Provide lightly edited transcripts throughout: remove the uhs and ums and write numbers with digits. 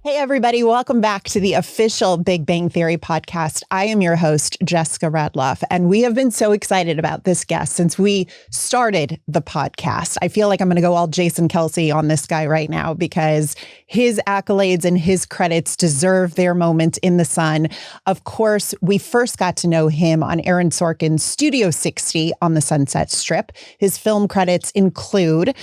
Hey, everybody. Welcome back to the official Big Bang Theory podcast. I am your host, Jessica Radloff, and we have been so excited about this guest since we started the podcast. I feel like I'm going to go all Jason Kelce on this guy right now because his accolades and his credits deserve their moment in the sun. Of course, we first got to know him on Aaron Sorkin's Studio 60 on the Sunset Strip. His film credits include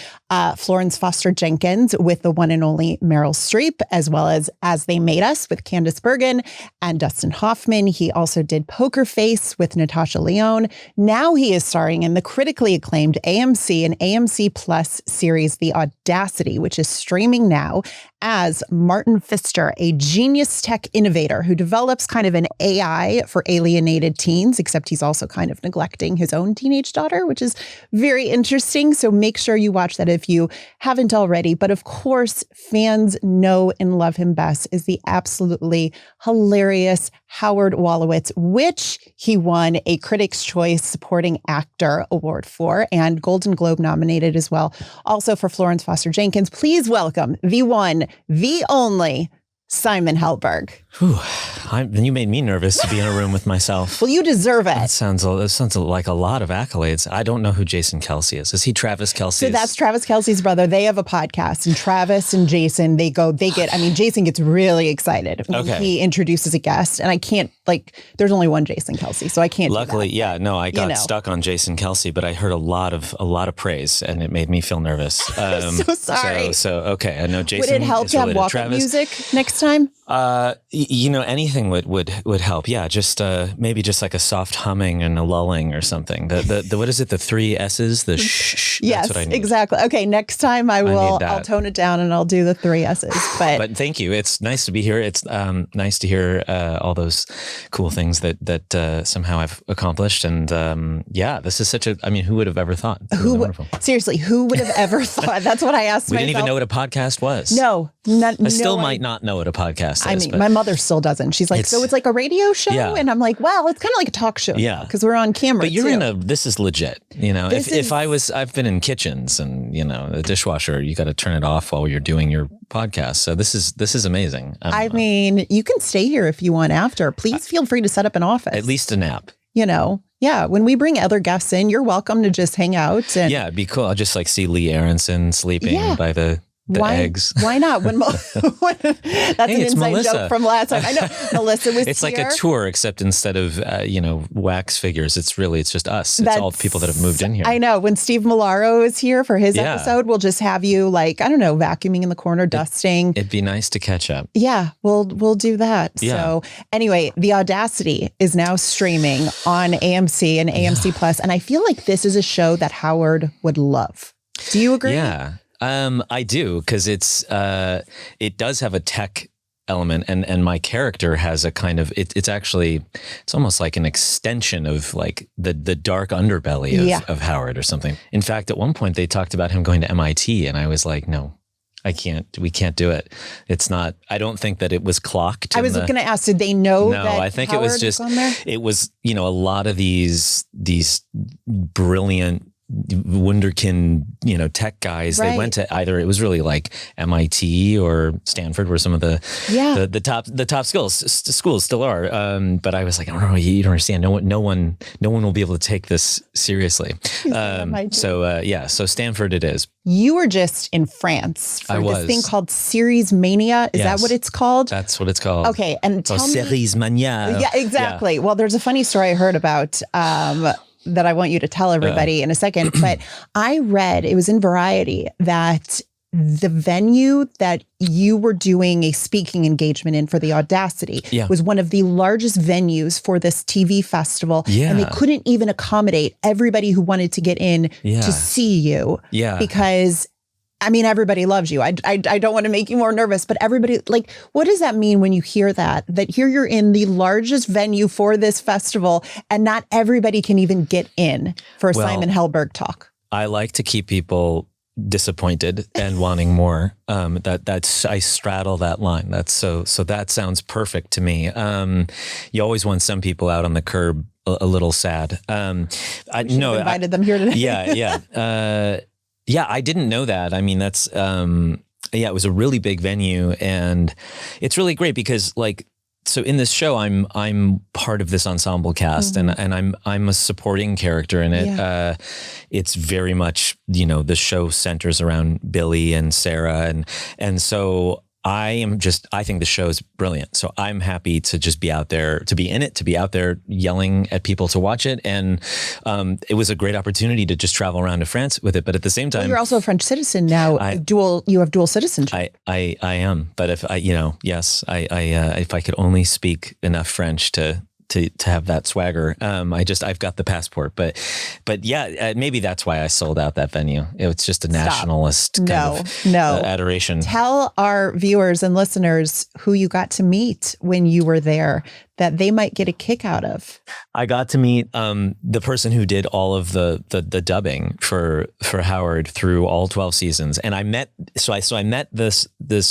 Florence Foster Jenkins with the one and only Meryl Streep, as well as They Made Us with Candice Bergen and Dustin Hoffman. He also did Poker Face with Natasha Lyonne. Now he is starring in the critically acclaimed AMC and AMC Plus series, The Audacity, which is streaming now, as Martin Pfister, a genius tech innovator who develops kind of an AI for alienated teens, except he's also kind of neglecting his own teenage daughter, which is very interesting. So make sure you watch that if you haven't already. But of course, fans know and love him best is the absolutely hilarious Howard Wolowitz, which he won a Critics' Choice Supporting Actor Award for and Golden Globe nominated as well. Also for Florence Foster Jenkins, please welcome the one, the only Simon Helberg. Whew. You made me nervous to be in a room with myself. Well, you deserve it. That sounds like a lot of accolades. I don't know who Jason Kelce is. Is he Travis Kelce? So that's Travis Kelce's brother. They have a podcast, and Travis and Jason, Jason gets really excited when he introduces a guest, and I can't, there's only one Jason Kelce, so I can't. Luckily, I got stuck on Jason Kelce, but I heard a lot of praise, and it made me feel nervous. I'm so sorry. So okay, I know Jason. Would it help to have walk-up music next time? Anything would help. Yeah, just maybe just like a soft humming and a lulling or something. The what is it? The 3 S's. The shh. Yes, that's what I need. Exactly. Okay, next time I'll tone it down and I'll do the 3 S's. But thank you. It's nice to be here. It's nice to hear all those cool things that somehow I've accomplished. And this is such a. I mean, who would have ever thought? Seriously, who would have ever thought? That's what I asked myself. We didn't even know what a podcast was. No, I still might not know what a podcast is. I mean, my mother still doesn't. She's like, so it's like a radio show? Yeah. And I'm like, well, it's kind of like a talk show. Yeah. Because we're on camera. But you're this is legit. I've been in kitchens and, the dishwasher, you got to turn it off while you're doing your podcast. So this is amazing. I mean, you can stay here if you want after. Please feel free to set up an office. At least a nap. Yeah, when we bring other guests in, you're welcome to just hang out. And it'd be cool. I'll just see Lee Aronson sleeping by the eggs. Why not? That's an inside Melissa. joke from last time. I know Melissa was It's here. like a tour, except instead of, wax figures, it's just us. It's all people that have moved in here. I know. When Steve Milaro is here for his episode, we'll just have you vacuuming in the corner, dusting. It'd be nice to catch up. Yeah, we'll do that. Yeah. So anyway, The Audacity is now streaming on AMC and AMC Plus. And I feel like this is a show that Howard would love. Do you agree? Yeah. I do, because it does have a tech element, and my character has a kind of it's almost like an extension of the dark underbelly of Howard or something. In fact, at one point they talked about him going to MIT, and I was like, no. We can't do it. It's not, I don't think that it was clocked. I was going to ask, did they know that I think Howard it was just, it was, a lot of these brilliant wunderkind, tech guys, they went to either, it was really like MIT or Stanford, where some of the top schools still are. But I was like, I don't know, you don't understand. No one will be able to take this seriously. So Stanford it is. You were just in France for this thing called Series Mania. Is that what it's called? That's what it's called. Okay, and tell me. Series Mania. Yeah, exactly. Yeah. Well, there's a funny story I heard about that I want you to tell everybody in a second. But I read, it was in Variety, that the venue that you were doing a speaking engagement in for The Audacity was one of the largest venues for this TV festival. Yeah. And they couldn't even accommodate everybody who wanted to get in to see you. Yeah. Because everybody loves you. I don't want to make you more nervous, but everybody, what does that mean when you hear that here you're in the largest venue for this festival and not everybody can even get in for a Simon Helberg talk? I like to keep people disappointed and wanting more. That's I straddle that line. That's so that sounds perfect to me. You always want some people out on the curb a little sad. I invited them here today. Yeah. Yeah, I didn't know that. That's yeah, it was a really big venue, and it's really great because like, so in this show, I'm part of this ensemble cast, and I'm a supporting character in it. Yeah. It's very much, the show centers around Billy and Sarah, and so I think the show is brilliant. So I'm happy to just be out there, to be in it, to be out there yelling at people to watch it. And it was a great opportunity to just travel around to France with it. But at the same time, you're also a French citizen now. You have dual citizenship. I am. But if if I could only speak enough French to have that swagger. I've got the passport, but yeah, maybe that's why I sold out that venue. It's just a nationalist kind of adoration. Tell our viewers and listeners who you got to meet when you were there that they might get a kick out of. I got to meet the person who did all of the dubbing for Howard through all 12 seasons, and I met this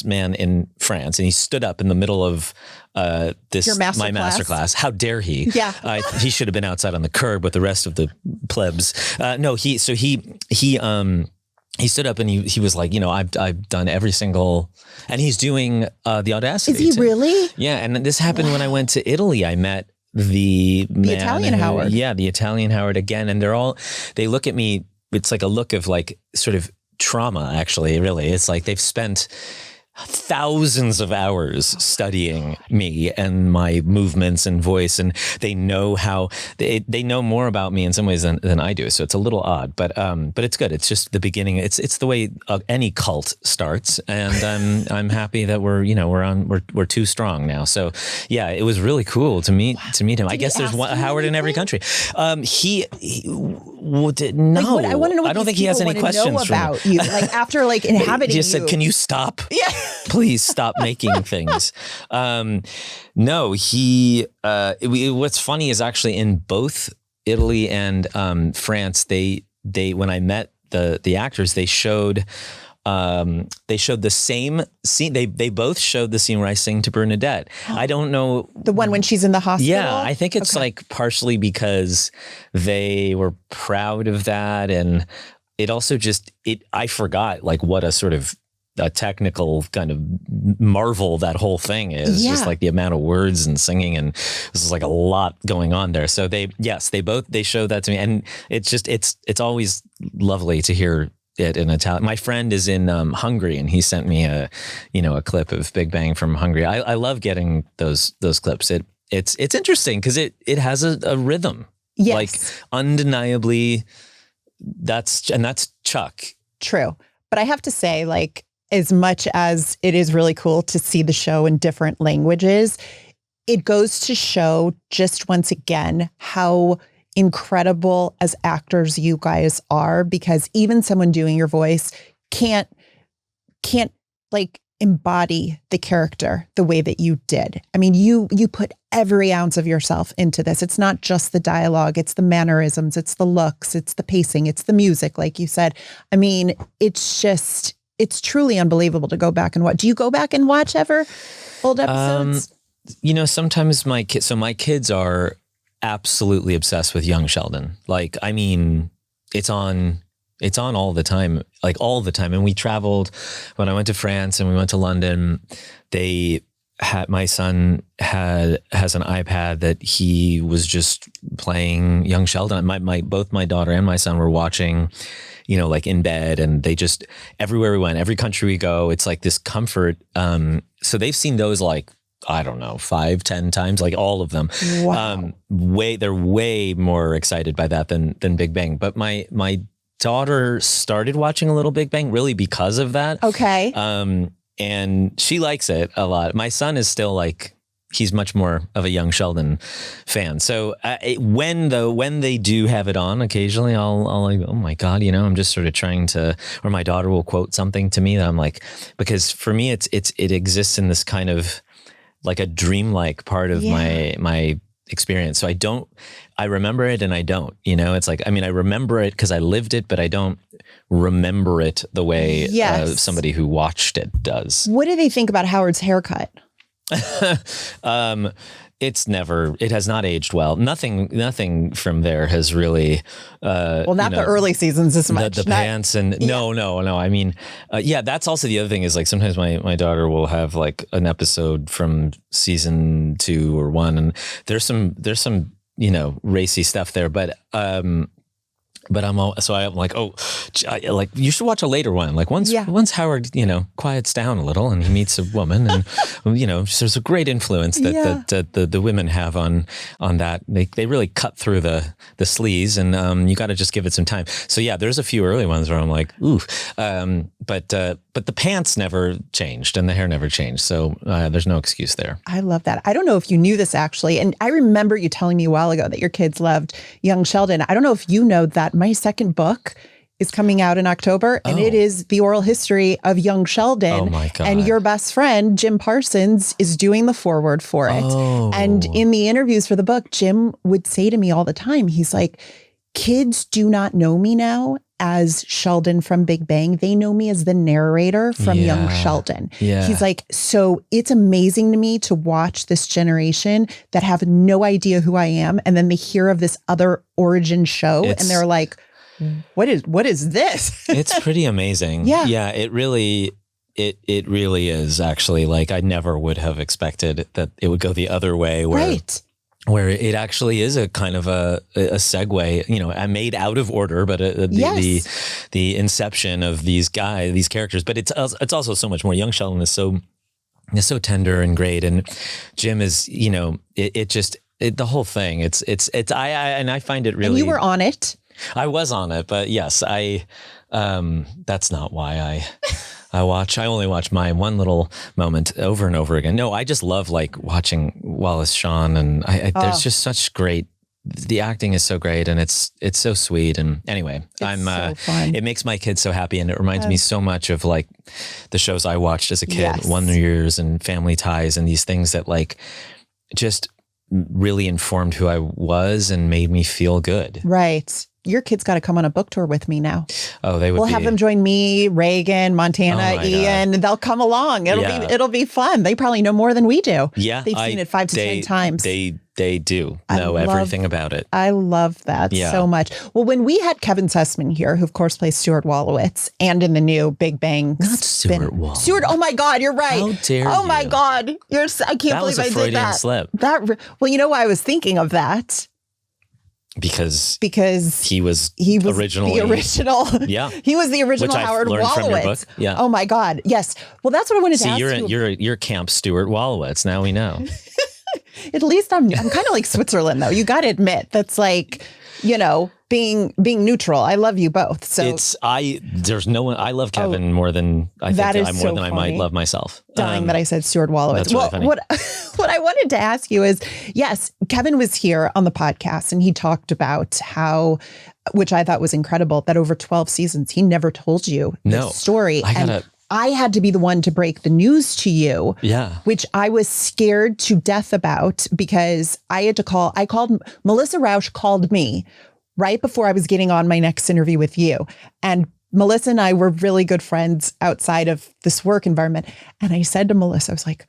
man in France, and he stood up in the middle of my masterclass. How dare he? Yeah, he should have been outside on the curb with the rest of the plebs. No, he stood up and he was like, I've done every single, and he's doing the Audacity. Is he really? Yeah, and this happened when I went to Italy. I met the Italian Howard. Yeah, the Italian Howard again, and they look at me. It's like a look of like sort of trauma. Actually, really, it's like they've spent thousands of hours studying me and my movements and voice, and they know how they know more about me in some ways than I do. So it's a little odd, but it's good. It's just the beginning. It's the way any cult starts, and I'm happy that we're too strong now. So yeah, it was really cool to meet him. I guess there's one Howard in every country. He did no. I want to know. I don't think he has any questions about you. Like after inhabiting, he just said, "Can you stop? Yeah." Please stop making things. No, what's funny is actually in both Italy and France, they when I met the actors, they showed the same scene. They both showed the scene where I sing to Bernadette. I don't know the one when she's in the hospital. Yeah, I think it's like partially because they were proud of that, and it also I forgot like what a sort of a technical kind of marvel that whole thing is. Just like the amount of words and singing, and this is like a lot going on there. So they showed that to me, and it's always lovely to hear it in Italian. My friend is in Hungary, and he sent me a clip of Big Bang from Hungary. I love getting those clips. It's interesting because it has a rhythm. Yes. Like undeniably that's Chuck. True. But I have to say, like, as much as it is really cool to see the show in different languages, it goes to show just once again how incredible as actors you guys are, because even someone doing your voice can't like embody the character the way that you did. I mean, you put every ounce of yourself into this. It's not just the dialogue, it's the mannerisms, it's the looks, it's the pacing, it's the music, like you said. I mean, it's truly unbelievable to go back and watch. Do you go back and watch ever old episodes? Sometimes my kids are absolutely obsessed with Young Sheldon. Like, I mean, it's on all the time, like all the time. And we traveled when I went to France and we went to London. My son has an iPad that he was just playing Young Sheldon. Both my daughter and my son were watching, like in bed, and they just, everywhere we went, every country we go, it's like this comfort. So they've seen those like, I don't know, 5-10 times, like all of them. Wow. They're way more excited by that than Big Bang. But my daughter started watching a little Big Bang really because of that. Okay. And she likes it a lot. My son is still like, he's much more of a Young Sheldon fan. So when they do have it on occasionally, I'll like, oh my God, I'm just sort of trying to, or my daughter will quote something to me that I'm like, because for me, it exists in this kind of like a dreamlike part of my experience. So I remember it and I don't, it's like, I mean, I remember it because I lived it, but I don't remember it the way somebody who watched it does. What do they think about Howard's haircut? it has not aged well. Nothing from there has really, not the early seasons as much. The pants and no. I mean, that's also the other thing is like sometimes my daughter will have like an episode from season 2 or 1, and there's some racy stuff there, but I'm like, like you should watch a later one. Like once Howard, quiets down a little and he meets a woman, and there's a great influence that the women have on that. They really cut through the sleaze, and you got to just give it some time. So there's a few early ones where I'm like, ooh, but the pants never changed and the hair never changed. So there's no excuse there. I love that. I don't know if you knew this actually, and I remember you telling me a while ago that your kids loved Young Sheldon. I don't know if you know that my second book is coming out in October, and it is the oral history of Young Sheldon. Oh my God. And your best friend, Jim Parsons, is doing the foreword for it. Oh. And in the interviews for the book, Jim would say to me all the time, he's like, kids do not know me now as Sheldon from Big Bang. They know me as the narrator from Young Sheldon. Yeah. He's like, so it's amazing to me to watch this generation that have no idea who I am. And then they hear of this other origin show and they're like, what is this? It's pretty amazing. Yeah. It really is actually. Like I never would have expected that it would go the other way where it actually is a kind of a segue, I made out of order, but the inception of these characters, but it's also so much more. Young Sheldon is so tender and great. And Jim is, the whole thing, I find it really. And you were on it. I was on it, but yes, that's not why I only watch my one little moment over and over again. No, I just love like watching Wallace Shawn, and there's just such great. The acting is so great, and it's so sweet. And anyway, so fun. It makes my kids so happy, and it reminds me so much of like the shows I watched as a kid, Wonder Years and Family Ties, and these things that like just really informed who I was and made me feel good. Right. Your kids got to come on a book tour with me now. Oh, they would. We'll have them join me, Reagan, Montana, Ian. They'll come along. It'll be fun. They probably know more than we do. Yeah, they've seen it 5 to 10 times. They do know everything about it. I love that so much. Well, when we had Kevin Sussman here, who of course plays Stuart Wolowitz, and in the new BigAng, not Stuart Wolowitz. Stuart. Oh my God, you're right. How dare you? Oh my God, I can't believe I did that. That was a Freudian slip. Well, you know why I was thinking of that. Because he was originally the original. Yeah, he was the original Howard Wolowitz. Yeah. Oh my God. Yes. Well, that's what I wanted to ask you. You're Camp Stuart Wolowitz. Now we know. At least I'm kind of like Switzerland, though. You got to admit that's like, being neutral. I love you both. So there's no one. I love Kevin more than I might love myself. Dying that I said Stuart Wolowitz. That's really funny. What I wanted to ask you is, yes, Kevin was here on the podcast and he talked about how, which I thought was incredible, that over 12 seasons he never told you the story. I had to be the one to break the news to you, which I was scared to death about because Melissa Rauch called me right before I was getting on my next interview with you. And Melissa and I were really good friends outside of this work environment. And I said to Melissa, I was like,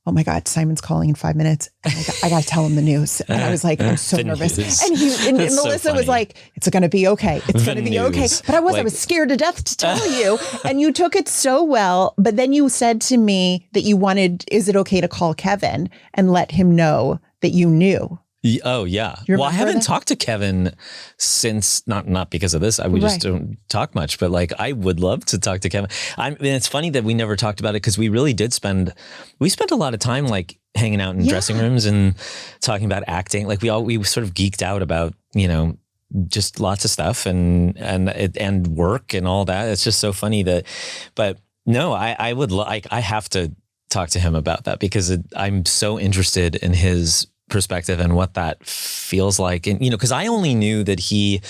oh my God, Simon's calling in 5 minutes. And I got to tell him the news. And I was like, I'm so nervous. And Melissa was like, it's going to be okay. It's going to be okay. But I was scared to death to tell you. And you took it so well. But then you said to me that you wanted, is it okay to call Kevin and let him know that you knew? Oh yeah. Well, I haven't talked to Kevin since not because of this. We just don't talk much, but like I would love to talk to Kevin. It's funny that we never talked about it because we really did spent a lot of time like hanging out in dressing rooms and talking about acting. Like we sort of geeked out about, just lots of stuff and work and all that. It's just so funny but no, I would I have to talk to him about that because I'm so interested in his perspective and what that feels like. And, because I only knew that he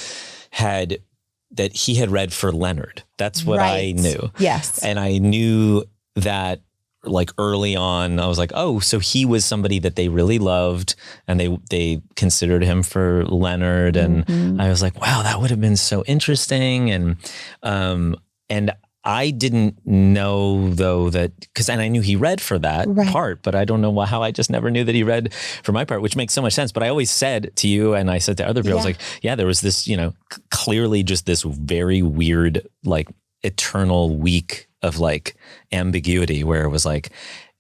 had read for Leonard. That's what I knew. Yes. And I knew that like early on, I was like, oh, so he was somebody that they really loved and they considered him for Leonard. And I was like, wow, that would have been so interesting. And I didn't know though and I knew he read for that part, but I don't know how I just never knew that he read for my part, which makes so much sense. But I always said to you, and I said to other people, I was like, yeah, there was this, clearly just this very weird, like eternal week of like ambiguity where it was like,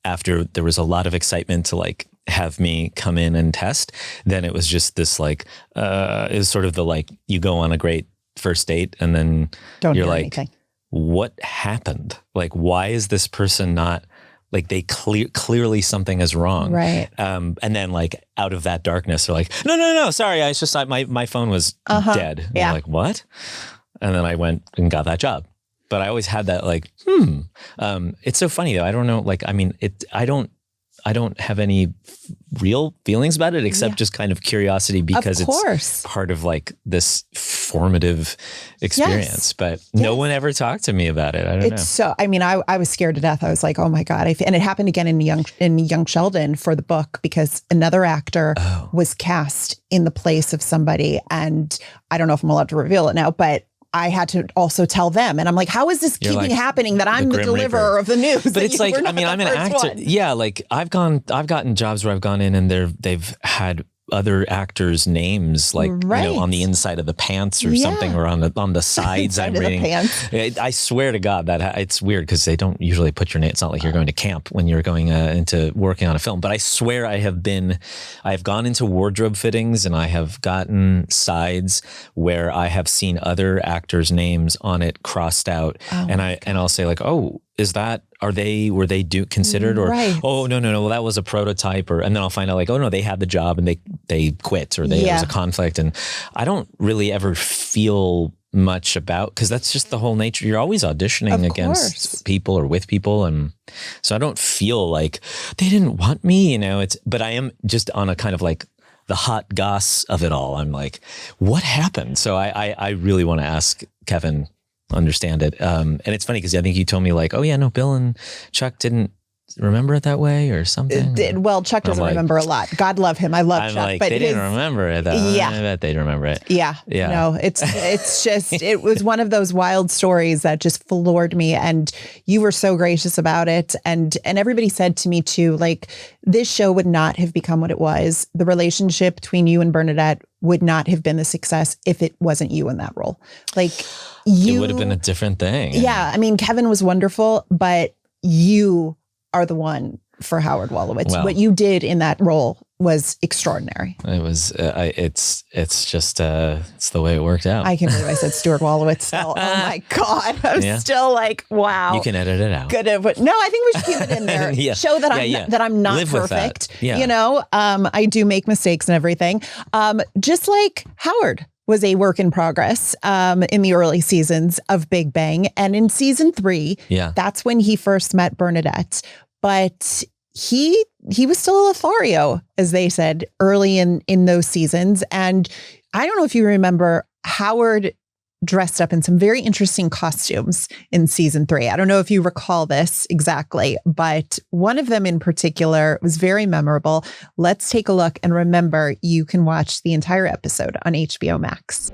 after there was a lot of excitement to like have me come in and test, then it was just this like, it was sort of the like, you go on a great first date and then you're like, anything. What happened? Like, why is this person not like they clearly something is wrong. Right. And then like out of that darkness, they're like, no, sorry. I just thought my phone was dead. And yeah. I'm like, what? And then I went and got that job. But I always had that like, it's so funny though. I don't know. Like, I mean, I don't have any real feelings about it except just kind of curiosity because it's part of like this formative experience. Yes. But no one ever talked to me about it. I don't know. So, I mean, I was scared to death. I was like, oh my God. And it happened again in Young Sheldon for the book because another actor was cast in the place of somebody. And I don't know if I'm allowed to reveal it now, but I had to also tell them. And I'm like, how is this keeping happening that I'm the deliverer of the news? But it's like, I mean, I'm an actor. One. Yeah. Like I've gotten jobs where I've gone in and they've had other actors' names, like on the inside of the pants or something, or on the sides. I'm reading. I swear to God that it's weird because they don't usually put your name. It's not like you're going to camp when you're going into working on a film. But I swear I have gone into wardrobe fittings and I have gotten sides where I have seen other actors' names on it crossed out, and I'll say like, oh. Were they considered or, oh, no, well, that was a prototype and then I'll find out like, oh no, they had the job and they quit or there was a conflict. And I don't really ever feel much about, cause that's just the whole nature. You're always auditioning against people or with people. And so I don't feel like they didn't want me, but I am just on a kind of like the hot goss of it all. I'm like, what happened? So I really want to ask Kevin, understand it. And it's funny because I think you told me like, oh yeah, no, Bill and Chuck didn't remember it that way or something. Well, Chuck doesn't remember a lot. God love him. I love Chuck. Like, but they didn't remember it though. Yeah. I bet they'd remember it. Yeah. No, it's just, it was one of those wild stories that just floored me. And you were so gracious about it. And everybody said to me too, like this show would not have become what it was. The relationship between you and Bernadette would not have been the success if it wasn't you in that role. Like it would have been a different thing. Yeah. I mean, Kevin was wonderful, but you are the one for Howard Wolowitz. Well, what you did in that role was extraordinary. It was, it's just, it's the way it worked out. I can't believe I said Stuart Wolowitz still. Oh my God. I'm still like, wow. You can edit it out. Good. No, I think we should keep it in there. Show that that I'm not perfect. I do make mistakes and everything. Just like Howard was a work in progress in the early seasons of Big Bang. And in season 3, that's when he first met Bernadette. But he was still a Lothario, as they said, early in those seasons. And I don't know if you remember, Howard dressed up in some very interesting costumes in season 3. I don't know if you recall this exactly, but one of them in particular was very memorable. Let's take a look. And remember, you can watch the entire episode on HBO Max.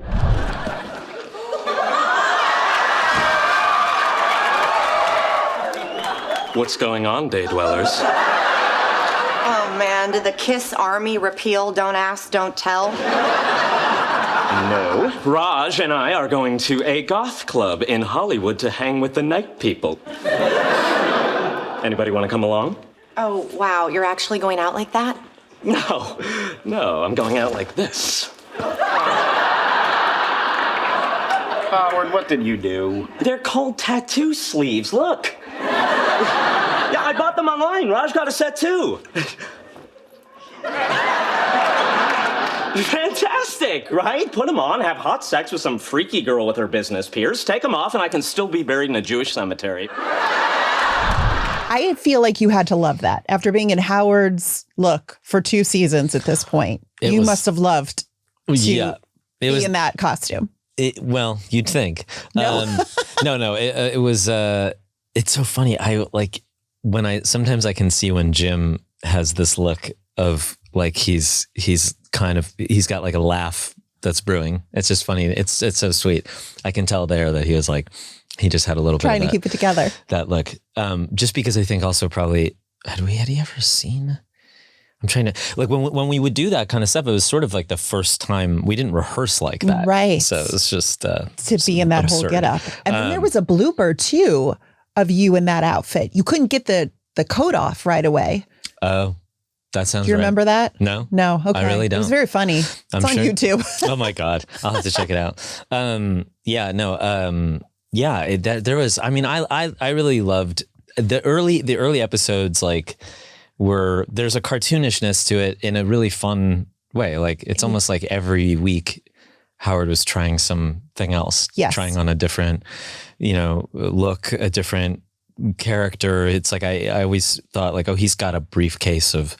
What's going on, Day Dwellers? Oh man, did the KISS Army repeal Don't Ask, Don't Tell? No. Raj and I are going to a goth club in Hollywood to hang with the night people. Anybody want to come along? Oh, wow, you're actually going out like that? No, I'm going out like this. Howard, what did you do? They're called tattoo sleeves, look. Yeah, I bought them online. Raj got a set too. Fantastic, right? Put them on, have hot sex with some freaky girl with her business peers, take them off, and I can still be buried in a Jewish cemetery. I feel like you had to love that. After being in Howard's look for 2 seasons at this point, you must have loved to be in that costume. Well, you'd think. No. No. It was... It's so funny. Sometimes I can see when Jim has this look of like he's got like a laugh that's brewing. It's just funny. It's so sweet. I can tell there that he was like, He just had a little trying bit to keep it together. That look. Just because I think also probably, had he ever seen? I'm trying to, like when we would do that kind of stuff, it was sort of like the first time we didn't rehearse like that. Right. So it's just to be in that absurd. whole getup. And then there was a blooper too of you in that outfit. You couldn't get the coat off right away. Oh, that sounds Do you remember that? No. No. Okay. I really don't. It was very funny. It's on YouTube. Oh my God. I'll have to check it out. There was, I mean, I really loved the early episodes, like there's a cartoonishness to it in a really fun way. Like it's almost like every week Howard was trying something else, trying on a different, look, a different character. It's like, I always thought like, oh, he's got a briefcase of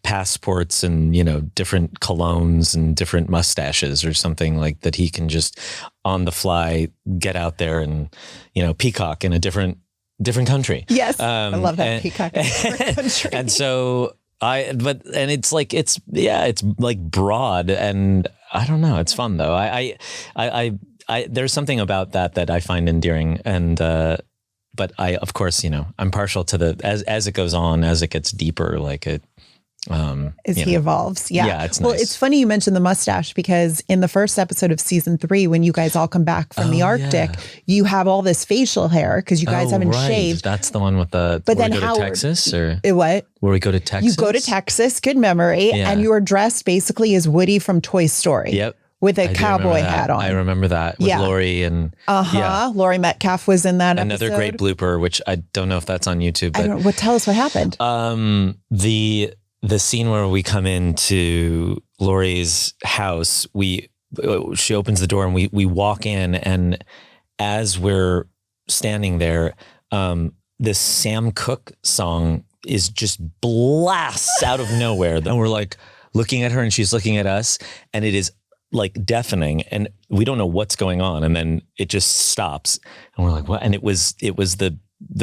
passports and, different colognes and different mustaches or something like that. He can just on the fly get out there and, peacock in a different country. Yes. I love that peacock in a different country. And so it's like broad, and I don't know. It's fun though. I there's something about that I find endearing, and but I, of course, I'm partial to as it goes on, as it gets deeper, like it. As he evolves. Yeah. Yeah, it's well, nice. It's funny you mentioned the mustache, because in the first episode of season 3, when you guys all come back from the Arctic, you have all this facial hair because you guys haven't shaved. That's the one with the, but where then we go Howard, to Texas or what? Where we go to Texas? You go to Texas, good memory. Yeah. And you are dressed basically as Woody from Toy Story. Yep. With a cowboy hat on. I remember that with Lori and Lori Metcalf was in that Another episode. great blooper, which I don't know if that's on YouTube. But tell us what happened. The scene where we come into Lori's house, she opens the door and we walk in, and as we're standing there, this Sam Cooke song is just blasts out of nowhere. Then we're like looking at her and she's looking at us, and it is like deafening, and we don't know what's going on. And then it just stops and we're like, what? And it was the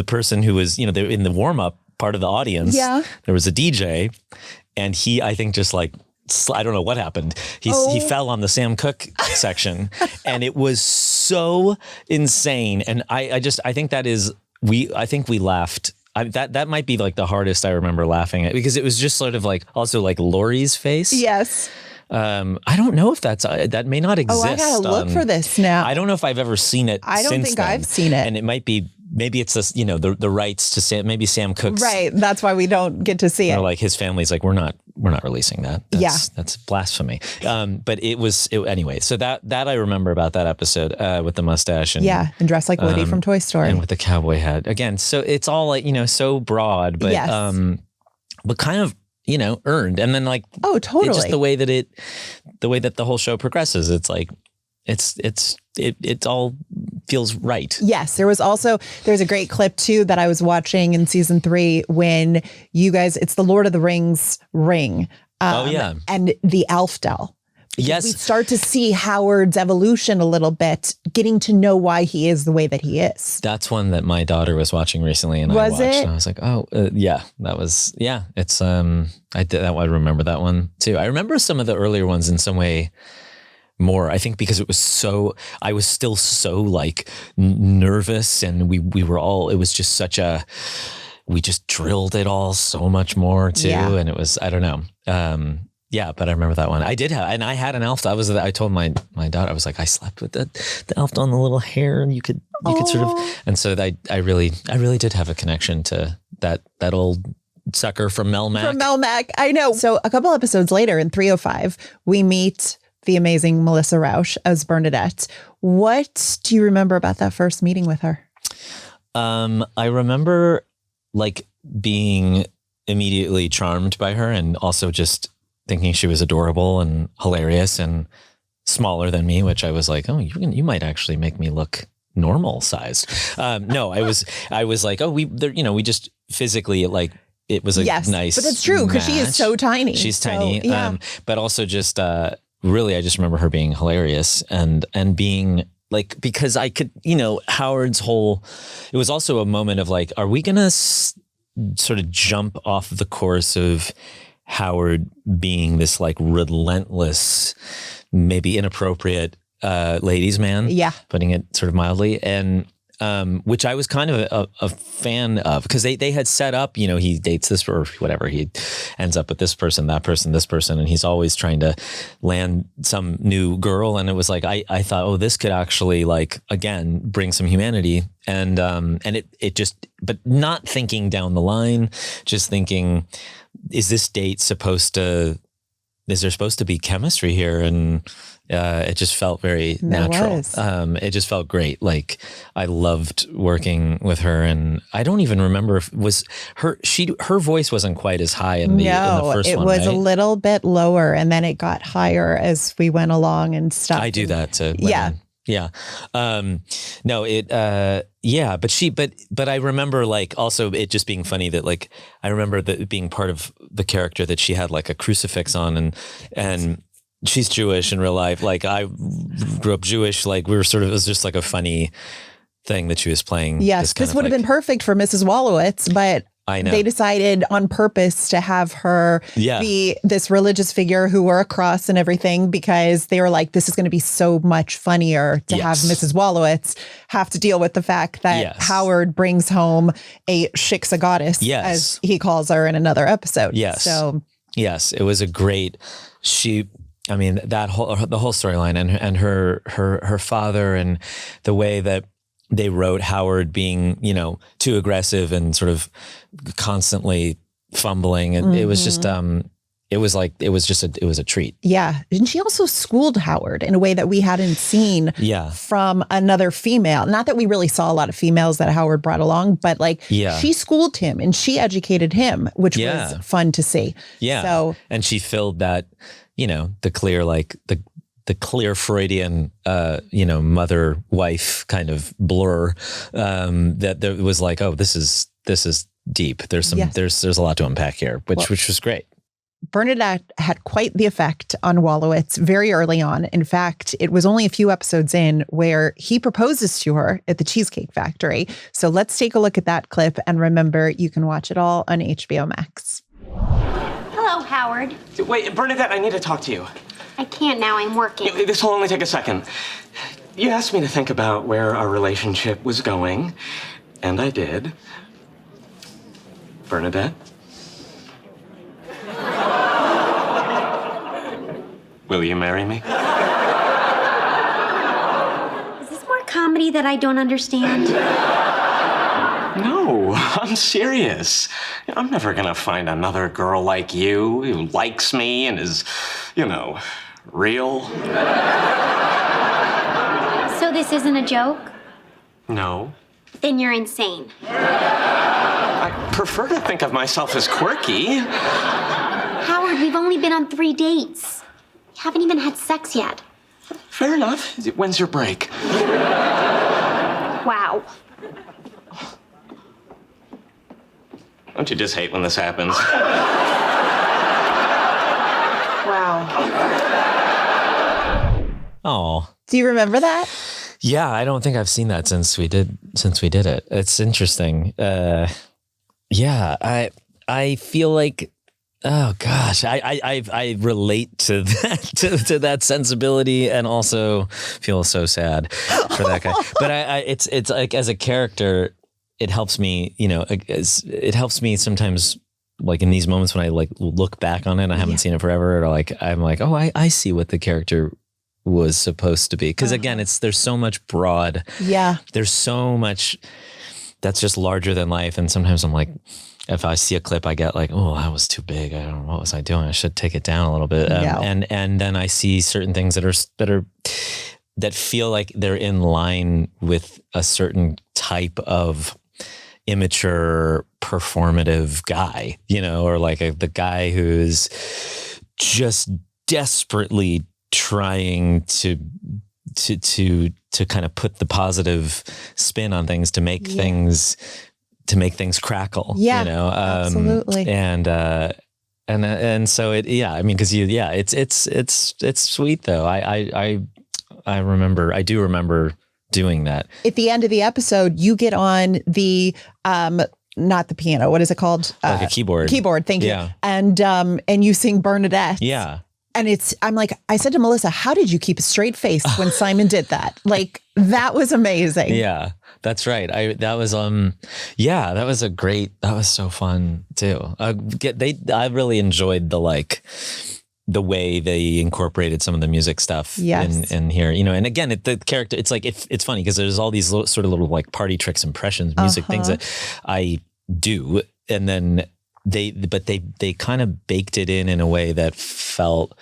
person who was, they're in the warm up part of the audience. Yeah. There was a DJ, and he, I think, just like, I don't know what happened. He fell on the Sam Cooke section, and it was so insane. And I think that is, I think we laughed. That might be like the hardest I remember laughing at, because it was just sort of like, also like Lori's face. Yes. I don't know if that may not exist. Oh, I gotta look for this now. I don't know if I've ever seen it. I don't think I've seen it. And it might be, maybe it's this, the rights to Sam, maybe Sam Cooke's. Right. That's why we don't get to see it. Or like his family's like, we're not releasing that. That's blasphemy. But anyway. So that I remember about that episode with the mustache and dressed like Woody from Toy Story, and with the cowboy hat again. So it's all like so broad, but but kind of earned. And then like, oh, totally. It's just the way that the whole show progresses. It's like, it all feels right. Yes. There's a great clip too that I was watching in season 3 when you guys, it's the Lord of the Rings ring. And the Elf doll. Yes. We start to see Howard's evolution a little bit, getting to know why he is the way that he is. That's one that my daughter was watching recently, and I watched, and I was like, it's, I remember that one too. I remember some of the earlier ones in some way more, I think, because I was still so like nervous, and we were all, it was just we just drilled it all so much more too. Yeah. And it was, I don't know. But I remember that one. I had an elf. I told my daughter, I was like, I slept with the elf on the little hair, and you could sort of, and so I really did have a connection to that old sucker from Melmac. From Melmac, I know. So a couple episodes later in 305, we meet the amazing Melissa Rauch as Bernadette. What do you remember about that first meeting with her? I remember like being immediately charmed by her, and also just thinking she was adorable and hilarious and smaller than me, which I was like, oh, you might actually make me look normal sized. No, I was like, oh, we just physically, like, it was a nice, but it's true, because she is so tiny. She's tiny. Yeah. But also just, really, I just remember her being hilarious and being like, because I could, Howard's whole, it was also a moment of like, are we going to sort of jump off the course of Howard being this like relentless, maybe inappropriate ladies man, putting it sort of mildly. And which I was kind of a fan of, because they had set up, he dates this or whatever. He ends up with this person, that person, this person, and he's always trying to land some new girl. And it was like, I thought, oh, this could actually again, bring some humanity. And it just, but not thinking down the line, just thinking, is this date is there supposed to be chemistry here? And it just felt very natural. It just felt great. I loved working with her, and I don't even remember if her voice wasn't quite as high in the first one. It was a little bit lower, and then it got higher as we went along and stuff. I do that to women. Yeah. But I remember also it just being funny that I remember that being part of the character that she had a crucifix on, and she's Jewish in real life. I grew up Jewish. We were it was just a funny thing that she was playing. Yes. This would have been perfect for Mrs. Wolowitz, but I know. They decided on purpose to have her be this religious figure who wore a cross and everything, because they were like, this is going to be so much funnier to have Mrs. Wolowitz have to deal with the fact that Howard brings home a shiksa goddess, as he calls her in another episode. Yes. So yes, it was a great, the whole storyline and her father, and the way that they wrote Howard being, too aggressive and sort of constantly fumbling. And it was just, it was a treat. Yeah. And she also schooled Howard in a way that we hadn't seen from another female. Not that we really saw a lot of females that Howard brought along, but she schooled him and she educated him, which was fun to see. Yeah. So, and she filled that, the clear, the clear Freudian, mother-wife kind of blur, that there was oh, this is deep. There's there's a lot to unpack here, which was great. Bernadette had quite the effect on Wolowitz very early on. In fact, it was only a few episodes in where he proposes to her at the Cheesecake Factory. So let's take a look at that clip, and remember, you can watch it all on HBO Max. Hello, Howard. Wait, Bernadette, I need to talk to you. I can't now, I'm working. This will only take a second. You asked me to think about where our relationship was going, and I did. Bernadette? Will you marry me? Is this more comedy that I don't understand? No, I'm serious. I'm never gonna find another girl like you who likes me and is, real. So this isn't a joke? No. Then you're insane. I prefer to think of myself as quirky. Howard, we've only been on 3 dates. We haven't even had sex yet. Fair enough. When's your break? Wow. Don't you just hate when this happens? Wow. Oh. Do you remember that? Yeah, I don't think I've seen that since we did it. It's interesting. I feel like, oh gosh, I relate to that to that sensibility, and also feel so sad for that guy. But it's as a character, it helps me, it helps me sometimes, in these moments when I look back on it and I haven't seen it forever, or I'm oh, I see what the character was supposed to be. Because again, there's so much broad. Yeah. There's so much that's just larger than life. And sometimes I'm if I see a clip, I get oh, that was too big. I don't know, what was I doing? I should take it down a little bit. And then I see certain things that feel like they're in line with a certain type of immature performative guy, or the guy who's just desperately trying to kind of put the positive spin on things to make things crackle. Absolutely. And so because it's sweet though. I do remember doing that. At the end of the episode, you get on the not the piano. What is it called? A keyboard. Keyboard. Thank you. And you sing Bernadette. Yeah. And I'm like, I said to Melissa, how did you keep a straight face when Simon did that? Like, that was amazing. Yeah, that's right. That was so fun too. I really enjoyed the way they incorporated some of the music stuff in here, and again, the character, it's like, it's funny because there's all these sort of little like party tricks, impressions, music things that I do. And then they kind of baked it in a way that felt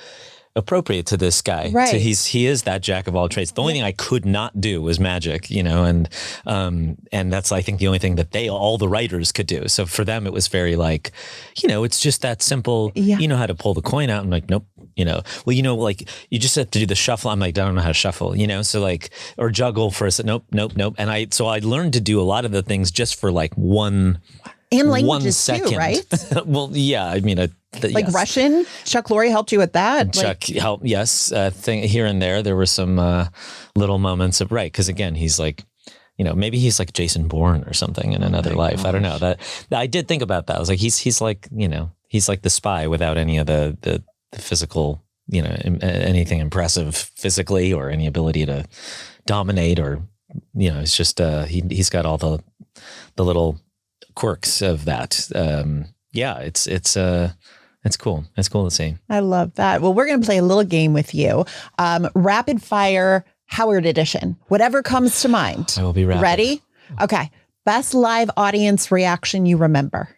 appropriate to this guy. Right. So he is that jack of all trades. The only thing I could not do was magic, and that's, I think, the only thing that all the writers could do. So for them, it was very like, it's just that simple. You know how to pull the coin out. I'm like, nope. Like you just have to do the shuffle. I'm like, I don't know how to shuffle, so like, or juggle for a second. Nope. And I learned to do a lot of the things just for like one second. Too, right? Well, yeah. I mean, yes. Russian. Chuck Lorre helped you with that. Chuck helped. Yes. Thing here and there were some little moments of because again, he's like, maybe he's like Jason Bourne or something in another life. Gosh. I don't know. That I did think about that. I was like, he's like, he's like the spy without any of the physical, anything impressive physically or any ability to dominate or, it's just he's got all the little quirks of that. It's cool. It's cool to see. I love that. Well, we're going to play a little game with you. Rapid fire Howard edition. Whatever comes to mind. I will be rapid. Ready? Okay. Best live audience reaction you remember?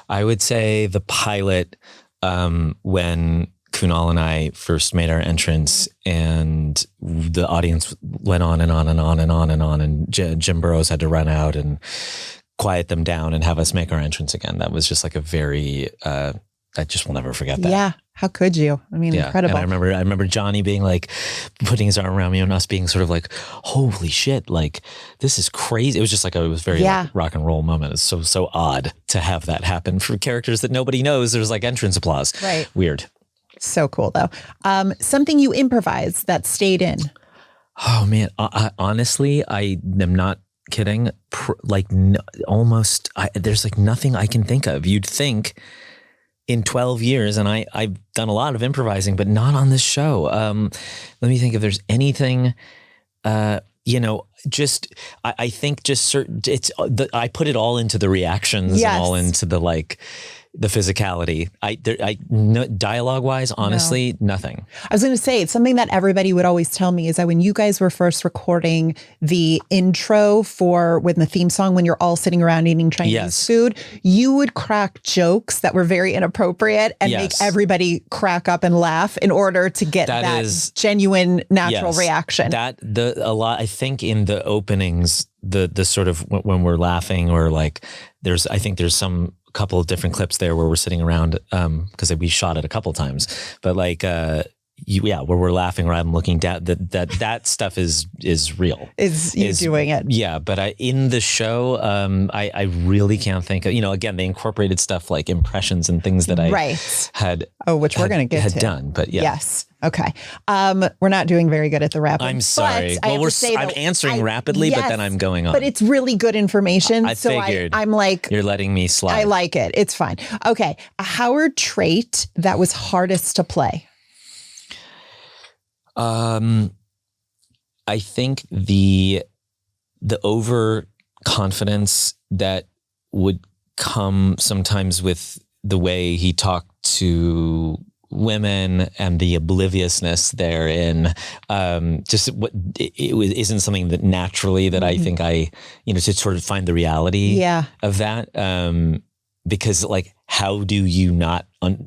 I would say the pilot, when Kunal and I first made our entrance and the audience went on and on and on and on and on, and Jim Burrows had to run out and quiet them down and have us make our entrance again. That was just like a very, I just will never forget that. Yeah. How could you? I mean, incredible. And I remember Johnny being like, putting his arm around me and us being sort of like, holy shit, like, this is crazy. It was just like, it was very like, rock and roll moment. It's so odd to have that happen for characters that nobody knows. There's like entrance applause. Right. Weird. So cool though. Something you improvised that stayed in. Oh man. I honestly, I am not kidding. There's like nothing I can think of. You'd think in 12 years, and I've done a lot of improvising, but not on this show. Let me think if there's anything, I think just certain, I put it all into the reactions and all into the physicality. Dialogue wise, honestly, nothing. I was going to say, it's something that everybody would always tell me is that when you guys were first recording the intro with the theme song, when you're all sitting around eating Chinese food, you would crack jokes that were very inappropriate and make everybody crack up and laugh in order to get that genuine, natural reaction. I think in the openings, the sort of when we're laughing or like, there's some couple of different clips there where we're sitting around because we shot it a couple times, but like where we're laughing or I'm looking down, that stuff is real. Is doing it? Yeah, but in the show, I really can't think of, again, they incorporated stuff like impressions and things that I had which we're going to get to done, but yes. Okay. We're not doing very good at the rapid. I'm sorry. Well, I'm answering rapidly, but then I'm going on. But it's really good information. I figured. I'm like, you're letting me slide. I like it. It's fine. Okay. A Howard trait that was hardest to play. I think the overconfidence that would come sometimes with the way he talked to women and the obliviousness therein, isn't something that naturally that I think to sort of find the reality of that. Because like, how do you not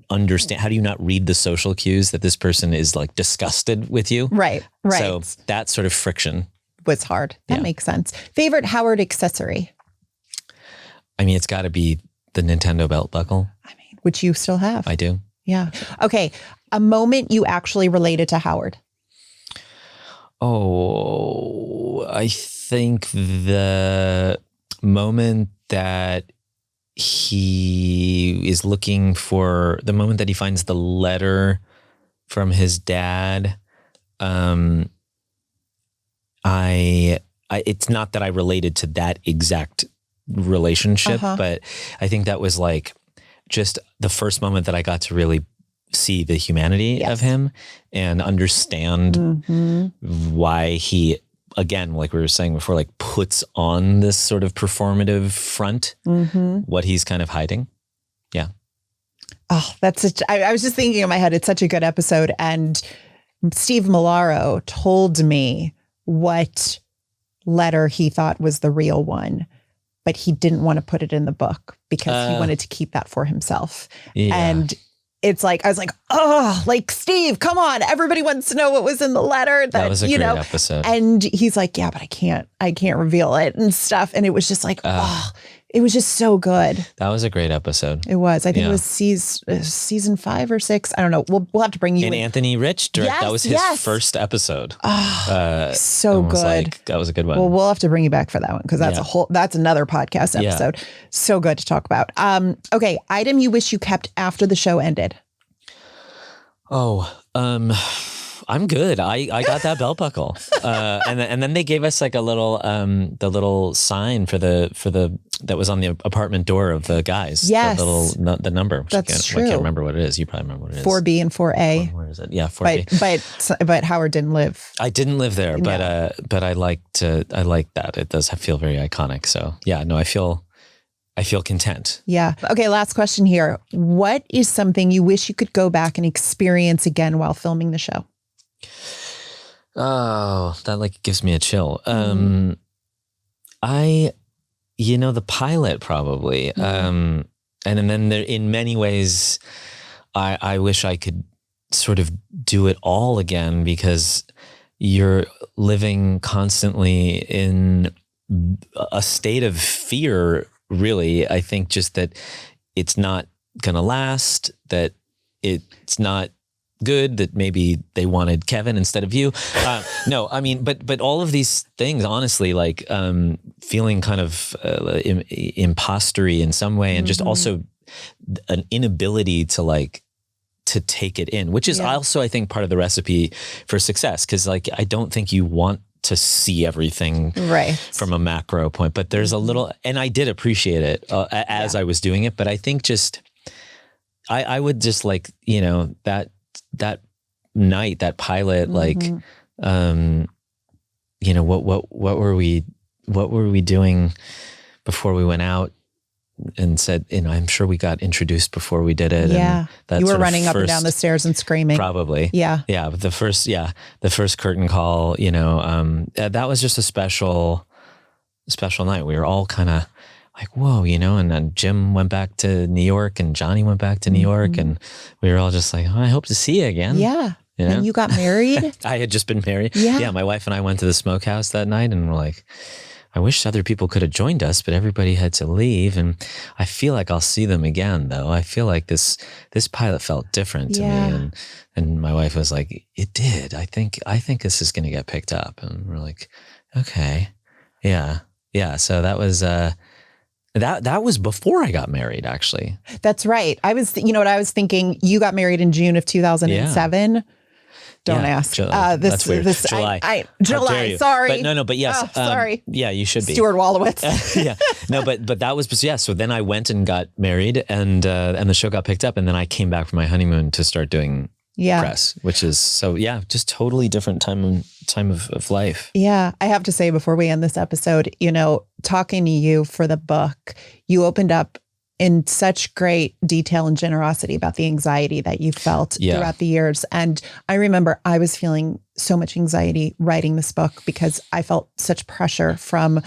understand? How do you not read the social cues that this person is like disgusted with you? Right. So that sort of friction was hard. That makes sense. Favorite Howard accessory? I mean, it's got to be the Nintendo belt buckle. Which you still have. I do. Yeah. Okay. A moment you actually related to Howard. Oh, I think the moment that he is looking for, the moment that he finds the letter from his dad. It's not that I related to that exact relationship, but I think that was like just the first moment that I got to really see the humanity of him and understand why he, again, like we were saying before, like puts on this sort of performative front, what he's kind of hiding. Yeah. Oh, I was just thinking in my head, it's such a good episode. And Steve Milaro told me what letter he thought was the real one, but he didn't want to put it in the book because he wanted to keep that for himself. Yeah. And it's like, I was like, oh, like, Steve, come on. Everybody wants to know what was in the letter. That was a great episode. And he's like, yeah, but I can't reveal it and stuff. And it was just like, it was just so good. That was a great episode. It was. I think it was season 5 or 6. I don't know. We'll have to bring you in. Anthony Rich directed. That was his first episode. So good. That was a good one. Well, we'll have to bring you back for that one because that's another podcast episode. Yeah. So good to talk about. Okay, item you wish you kept after the show ended. I'm good. I got that belt buckle, and then they gave us like a little the little sign for the that was on the apartment door of the guys. Yes, the number. That's true. I can't remember what it is. You probably remember what it is. 4B and 4A. Where is it? Yeah, 4B. But Howard didn't live. I didn't live there, but I like that. It does feel very iconic. So yeah, no, I feel content. Yeah. Okay. Last question here. What is something you wish you could go back and experience again while filming the show? Oh, that like gives me a chill. The pilot probably. And then there, in many ways, I wish I could sort of do it all again because you're living constantly in a state of fear. Really, I think just that it's not going to last, that it's not good, that maybe they wanted Kevin instead of you. No, I mean, but all of these things, honestly, like feeling kind of impostery in some way, and just also an inability to take it in, which is also, I think, part of the recipe for success. Because like, I don't think you want to see everything from a macro point, but there's a little, and I did appreciate it as I was doing it. But I think just, I would just like, that night, that pilot, like, what were we doing before we went out and said, I'm sure we got introduced before we did it. Yeah. And you were running up and down the stairs and screaming. Probably. Yeah. Yeah. But the first curtain call, that was just a special night. We were all kind of like, whoa, and then Jim went back to New York and Johnny went back to New York, and we were all just like, I hope to see you again. Yeah. And you got married? I had just been married. Yeah. My wife and I went to the smokehouse that night and we're like, I wish other people could have joined us, but everybody had to leave. And I feel like I'll see them again, though. I feel like this pilot felt different to me. And my wife was like, it did. I think this is going to get picked up. And we're like, okay. Yeah. Yeah. So that was, that was before I got married, actually. That's right. I was, what I was thinking, you got married in June of 2007. Yeah. Don't ask. That's weird. July. July. Sorry. But yes. Sorry. Yeah, you should be. Stuart Wolowitz. Yeah. No, but that was, So then I went and got married, and the show got picked up, and then I came back from my honeymoon to start doing press, which is just totally different time of life. Yeah. I have to say before we end this episode, talking to you for the book, you opened up in such great detail and generosity about the anxiety that you felt throughout the years. And I remember I was feeling so much anxiety writing this book because I felt such pressure from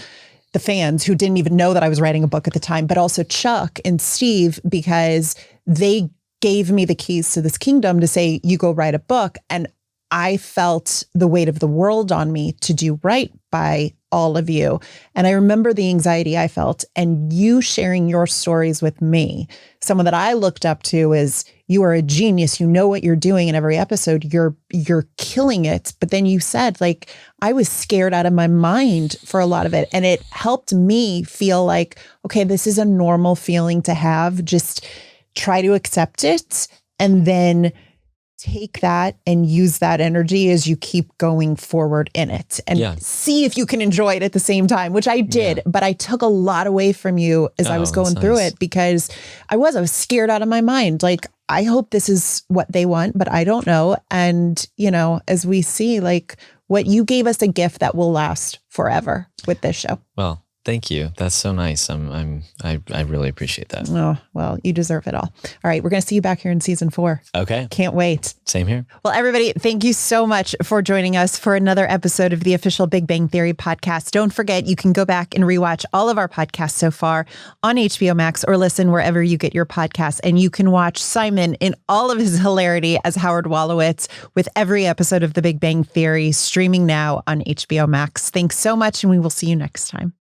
the fans who didn't even know that I was writing a book at the time, but also Chuck and Steve, because they gave me the keys to this kingdom to say, you go write a book. And I felt the weight of the world on me to do right by all of you. And I remember the anxiety I felt, and you sharing your stories with me. Someone that I looked up to is, you are a genius. You know what you're doing in every episode. You're killing it. But then you said, like, I was scared out of my mind for a lot of it. And it helped me feel like, okay, this is a normal feeling to have. Just try to accept it and then take that and use that energy as you keep going forward in it and see if you can enjoy it at the same time, which I did, but I took a lot away from you as I was going through it because I was scared out of my mind. Like, I hope this is what they want, but I don't know. And, you know, as we see, like, what you gave us a gift that will last forever with this show. Well, thank you. That's so nice. I really appreciate that. Oh, well, you deserve it all. All right. We're going to see you back here in season 4. Okay. Can't wait. Same here. Well, everybody, thank you so much for joining us for another episode of the official Big Bang Theory podcast. Don't forget, you can go back and rewatch all of our podcasts so far on HBO Max or listen wherever you get your podcasts. And you can watch Simon in all of his hilarity as Howard Wolowitz with every episode of The Big Bang Theory streaming now on HBO Max. Thanks so much, and we will see you next time.